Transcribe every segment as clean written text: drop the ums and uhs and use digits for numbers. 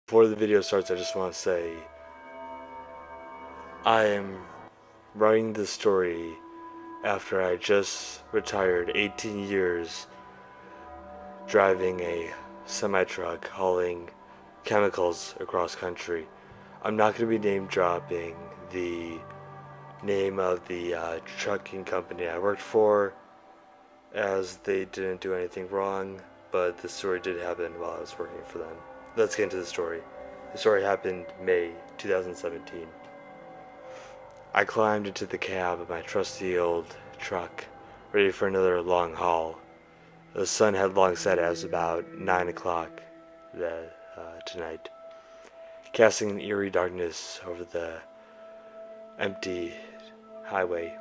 Before the video starts, I just want to say I am writing this story after I just retired 18 years driving a semi-truck hauling chemicals across country. I'm not going to be name dropping the name of the trucking company I worked for, as they didn't do anything wrong, but the story did happen while I was working for them. Let's get into the story. The story happened May 2017. I climbed into the cab of my trusty old truck, ready for another long haul. The sun had long set as about 9 o'clock tonight, casting an eerie darkness over the empty highway.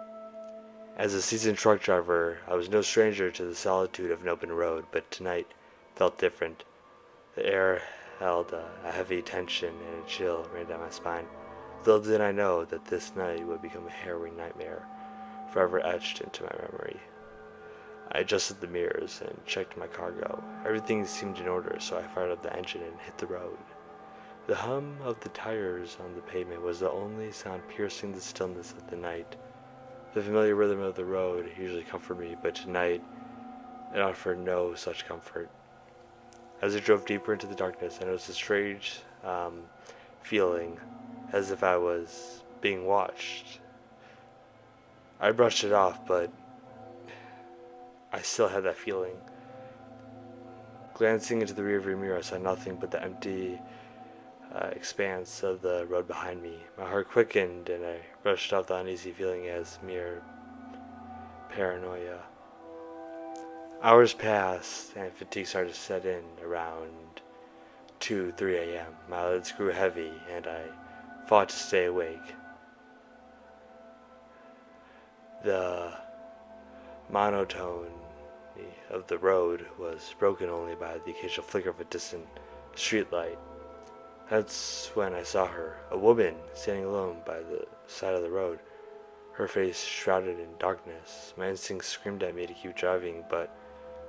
As a seasoned truck driver, I was no stranger to the solitude of an open road, but tonight felt different. The air held a heavy tension and a chill ran down my spine. Little did I know that this night would become a harrowing nightmare, forever etched into my memory. I adjusted the mirrors and checked my cargo. Everything seemed in order, so I fired up the engine and hit the road. The hum of the tires on the pavement was the only sound piercing the stillness of the night. The familiar rhythm of the road usually comforted me, but tonight it offered no such comfort. As I drove deeper into the darkness, I noticed a strange feeling, as if I was being watched. I brushed it off, but I still had that feeling. Glancing into the rearview mirror, I saw nothing but the empty expanse of the road behind me. My heart quickened, and I brushed off the uneasy feeling as mere paranoia. Hours passed, and fatigue started to set in around 2-3 a.m. My eyelids grew heavy, and I fought to stay awake. The monotony of the road was broken only by the occasional flicker of a distant streetlight. That's when I saw her, a woman standing alone by the side of the road, her face shrouded in darkness. My instincts screamed at me to keep driving, but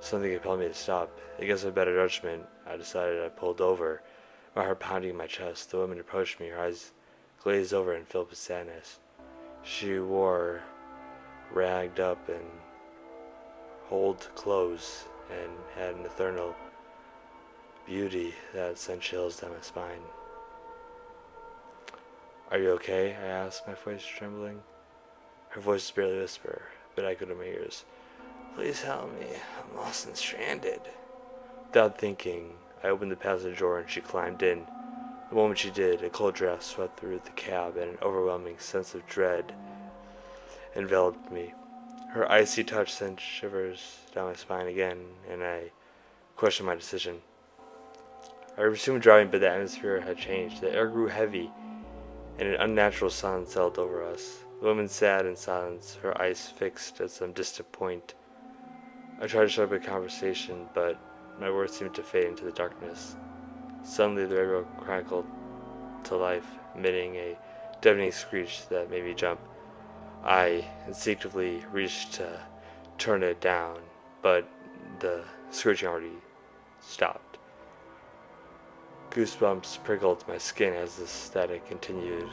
something compelled me to stop. Against my better judgment, I decided. I pulled over, my heart pounding in my chest. The woman approached me, her eyes glazed over and filled with sadness. She wore ragged up and old clothes and had an ethereal beauty that sent chills down my spine. "Are you okay?" I asked, my voice trembling. Her voice was barely a whisper, but echoed in my ears. "Please help me. I'm lost and stranded." Without thinking, I opened the passenger door and she climbed in. The moment she did, a cold draft swept through the cab and an overwhelming sense of dread enveloped me. Her icy touch sent shivers down my spine again, and I questioned my decision. I resumed driving, but the atmosphere had changed. The air grew heavy, and an unnatural silence settled over us. The woman sat in silence, her eyes fixed at some distant point. I tried to start up a conversation, but my words seemed to fade into the darkness. Suddenly the radio crackled to life, emitting a deafening screech that made me jump. I instinctively reached to turn it down, but the screeching already stopped. Goosebumps prickled my skin as the static continued,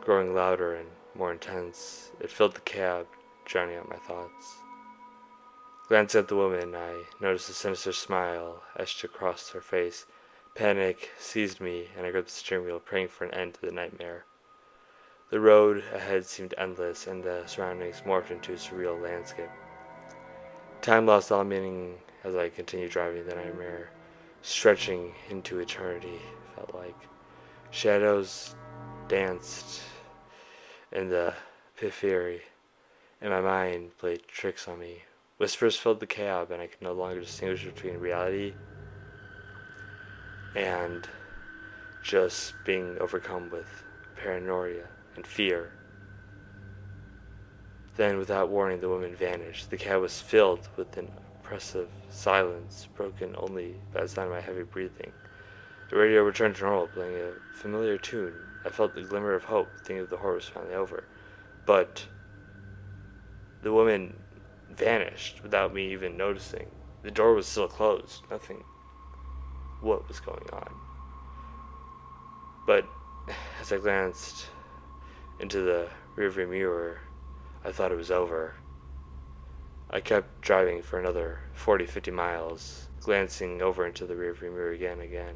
growing louder and more intense. It filled the cab, drowning out my thoughts. Glancing at the woman, I noticed a sinister smile etched across her face. Panic seized me, and I gripped the steering wheel, praying for an end to the nightmare. The road ahead seemed endless, and the surroundings morphed into a surreal landscape. Time lost all meaning as I continued driving. The nightmare, stretching into eternity, felt like. Shadows danced in the periphery, and my mind played tricks on me. Whispers filled the cab, and I could no longer distinguish between reality and just being overcome with paranoia and fear. Then, without warning, the woman vanished. The cab was filled with an oppressive silence, broken only by the sound of my heavy breathing. The radio returned to normal, playing a familiar tune. I felt the glimmer of hope, thinking of the horror was finally over. But the woman vanished without me even noticing. The door was still closed. Nothing. What was going on? But as I glanced into the rearview mirror, I thought it was over. I kept driving for another 40, 50 miles, glancing over into the rearview mirror again and again.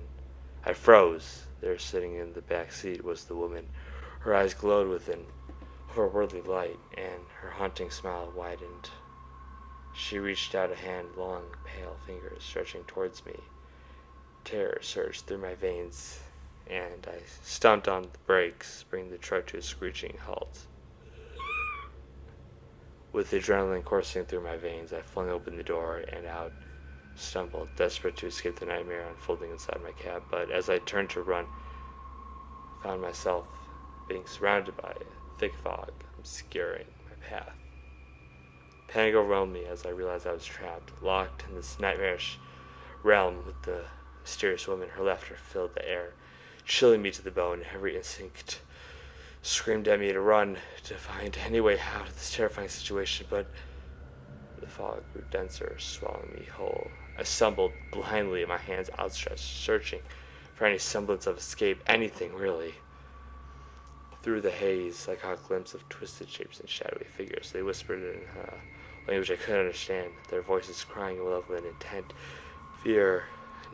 I froze. There, sitting in the back seat, was the woman. Her eyes glowed with an otherworldly light, and her haunting smile widened. She reached out a hand, long, pale fingers stretching towards me. Terror surged through my veins, and I stomped on the brakes, bringing the truck to a screeching halt. With adrenaline coursing through my veins, I flung open the door and out, stumbled, desperate to escape the nightmare unfolding inside my cab. But as I turned to run, I found myself being surrounded by a thick fog, obscuring my path. Panic overwhelmed me as I realized I was trapped, locked in this nightmarish realm with the mysterious woman. Her laughter filled the air, chilling me to the bone. Every instinct screamed at me to run, to find any way out of this terrifying situation, but the fog grew denser, swallowing me whole. I stumbled blindly, my hands outstretched, searching for any semblance of escape, anything really. Through the haze, I caught a glimpse of twisted shapes and shadowy figures. They whispered in a language I couldn't understand, their voices crying in malevolent intent. Fear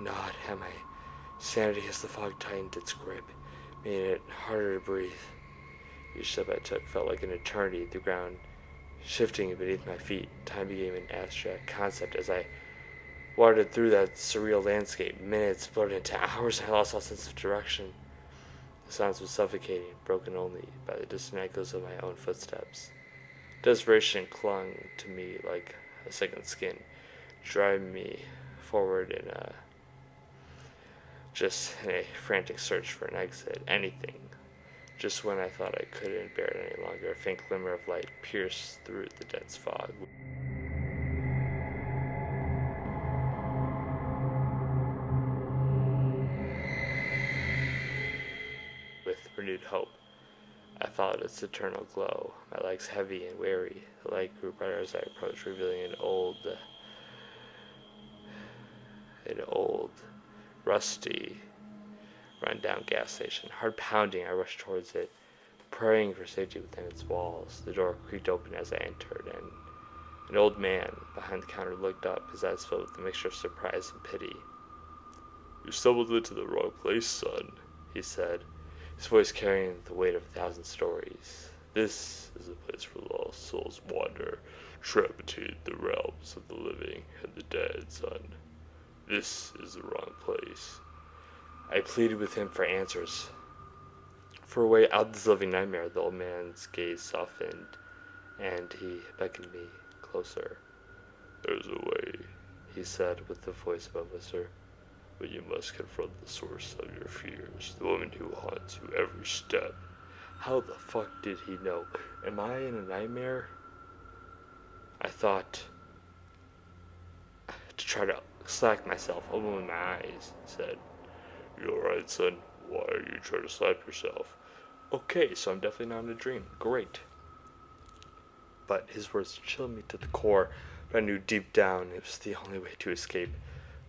gnawed at my sanity as the fog tightened its grip, making it harder to breathe. Each step I took felt like an eternity, the ground shifting beneath my feet. Time became an abstract concept as I wandered through that surreal landscape. Minutes blurred into hours, and I lost all sense of direction. The silence was suffocating, broken only by the distant echoes of my own footsteps. Desperation clung to me like a second skin, driving me forward in a frantic search for an exit, anything. Just when I thought I couldn't bear it any longer, a faint glimmer of light pierced through the dense fog. With renewed hope, I followed its eternal glow, my legs heavy and weary. The light grew brighter as I approached, revealing an old, rusty, run-down gas station. Heart pounding, I rushed towards it, praying for safety within its walls. The door creaked open as I entered, and an old man behind the counter looked up, his eyes filled with a mixture of surprise and pity. "You stumbled into the wrong place, son," he said, his voice carrying the weight of 1,000 stories. "This is a place where lost souls wander, trapped between the realms of the living and the dead, son. This is the wrong place." I pleaded with him for answers, for a way out of this living nightmare. The old man's gaze softened, and he beckoned me closer. "There's a way," he said with the voice of a whisper, "but you must confront the source of your fears, the woman who haunts you every step." How the fuck did he know? Am I in a nightmare? I thought, to try to slack myself, opening my eyes, said, "You alright, son? Why are you trying to slap yourself?" Okay, so I'm definitely not in a dream. Great. But his words chilled me to the core, but I knew deep down it was the only way to escape.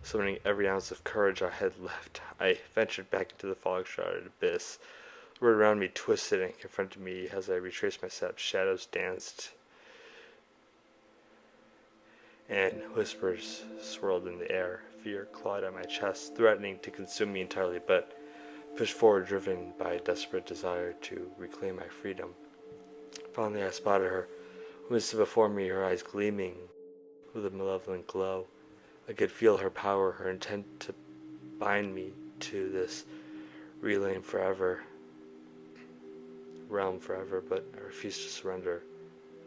Summoning every ounce of courage I had left, I ventured back into the fog-shrouded abyss. The world around me twisted and confronted me as I retraced my steps. Shadows danced, and whispers swirled in the air. Fear clawed at my chest, threatening to consume me entirely, but pushed forward, driven by a desperate desire to reclaim my freedom. Finally, I spotted her, who stood before me, her eyes gleaming with a malevolent glow. I could feel her power, her intent to bind me to this realm forever, but I refused to surrender.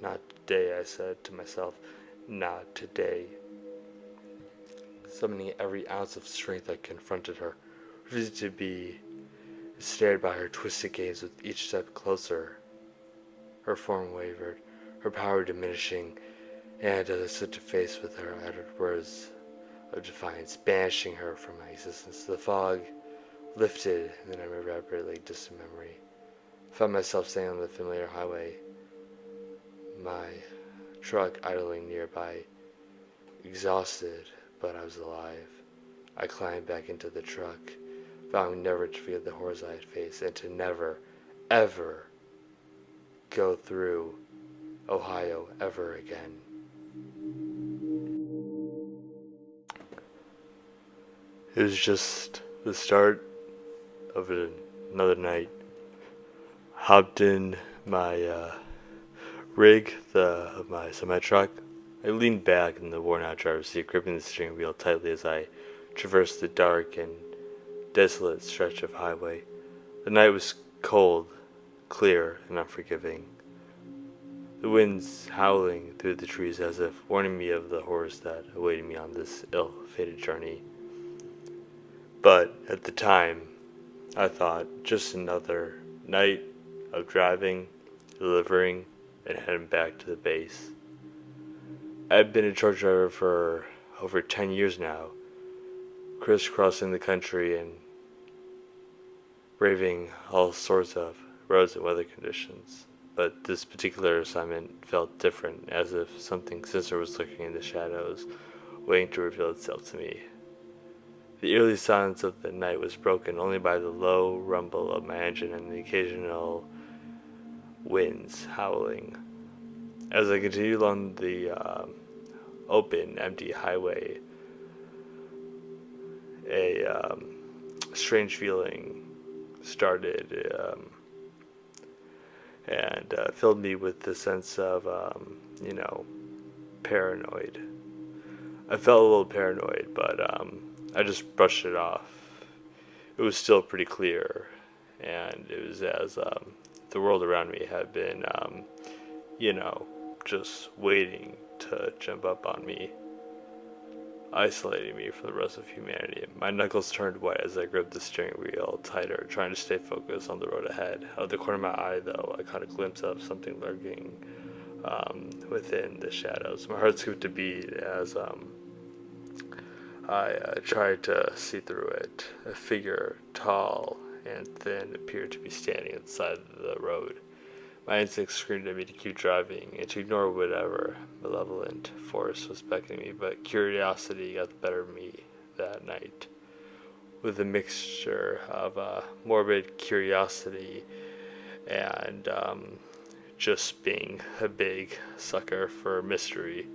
"Not today," I said to myself. "Not today." Summoning every ounce of strength, I confronted her, refusing to be stared by her twisted gaze with each step closer. Her form wavered, her power diminishing, and as I stood to face with her, I uttered words of defiance, banishing her from my existence. The fog lifted, and then I evaporated like distant memory. I found myself standing on the familiar highway, my truck idling nearby, exhausted, but I was alive. I climbed back into the truck, vowing never to forget the horrors I had faced and to never, ever go through Ohio ever again. It was just the start of another night. Hopped in my rig of my semi-truck. I leaned back in the worn-out driver's seat, gripping the steering wheel tightly as I traversed the dark and desolate stretch of highway. The night was cold, clear, and unforgiving. The winds howling through the trees as if warning me of the horrors that awaited me on this ill-fated journey. But at the time, I thought just another night of driving, delivering, and heading back to the base. I've been a truck driver for over 10 years now, crisscrossing the country and braving all sorts of roads and weather conditions. But this particular assignment felt different, as if something sinister was lurking in the shadows, waiting to reveal itself to me. The eerie silence of the night was broken only by the low rumble of my engine and the occasional winds howling. As I continued along the open, empty highway, a strange feeling started and filled me with the sense of, paranoid. I felt a little paranoid, but I just brushed it off. It was still pretty clear, and it was as the world around me had been, just waiting to jump up on me, isolating me from the rest of humanity. My knuckles turned white as I gripped the steering wheel tighter, trying to stay focused on the road ahead. Out of the corner of my eye, though, I caught a glimpse of something lurking within the shadows. My heart skipped a beat as I tried to see through it. A figure, tall and thin, appeared to be standing at the side of the road. My instincts screamed at me to keep driving and to ignore whatever malevolent force was beckoning me, but curiosity got the better of me that night. With a mixture of morbid curiosity and just being a big sucker for mystery,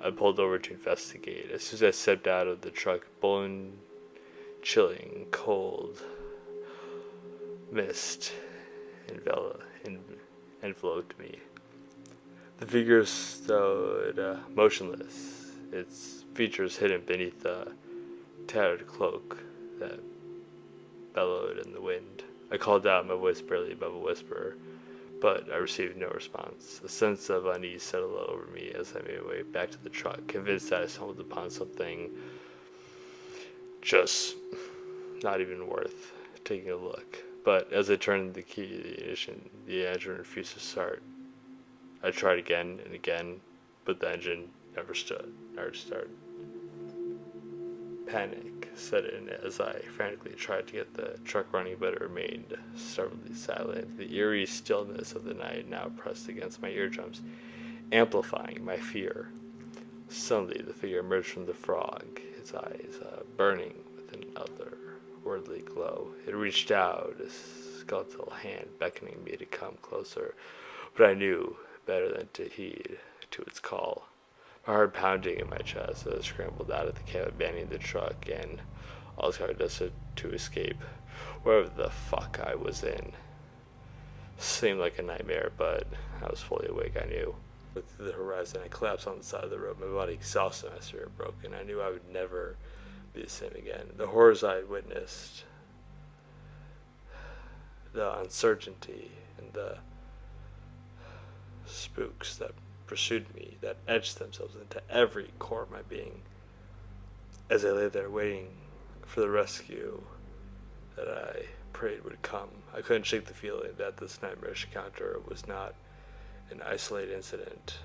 I pulled over to investigate. As soon as I stepped out of the truck, bone-chilling, cold mist enveloped me. The figure stood motionless, its features hidden beneath a tattered cloak that bellowed in the wind. I called out, my voice barely above a whisper, but I received no response. A sense of unease settled over me as I made my way back to the truck, convinced that I stumbled upon something just not even worth taking a look. But as I turned the key to the ignition, the engine refused to start. I tried again and again, but the engine never started. Panic set in as I frantically tried to get the truck running, but it remained stubbornly silent. The eerie stillness of the night now pressed against my eardrums, amplifying my fear. Suddenly, the figure emerged from the fog, its eyes burning with an otherworldly glow. It reached out, a skeletal hand beckoning me to come closer, but I knew better than to heed to its call. My heart pounding in my chest as I scrambled out of the cab, abandoning the truck and all I desperate to escape wherever the fuck I was in. Seemed like a nightmare, but I was fully awake, I knew. Looked through the horizon, I collapsed on the side of the road, my body exhausted, my spirit broken. I knew I would never be the same again. The horrors I had witnessed, the uncertainty, and the spooks that pursued me, that etched themselves into every core of my being. As I lay there waiting for the rescue that I prayed would come, I couldn't shake the feeling that this nightmarish encounter was not an isolated incident.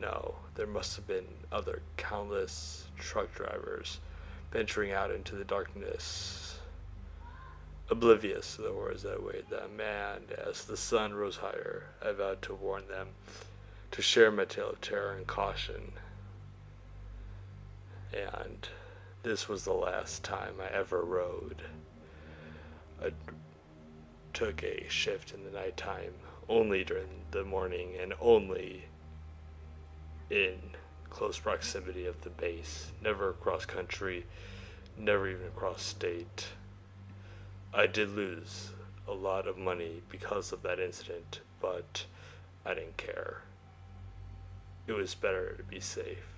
No, there must have been other countless truck drivers venturing out into the darkness, oblivious to the horrors that awaited them, and as the sun rose higher, I vowed to warn them, to share my tale of terror and caution. And this was the last time I ever rode I took a shift in the nighttime, only during the morning and only in close proximity of the base, never across country, never even across state. I did lose a lot of money because of that incident, but I didn't care. It was better to be safe.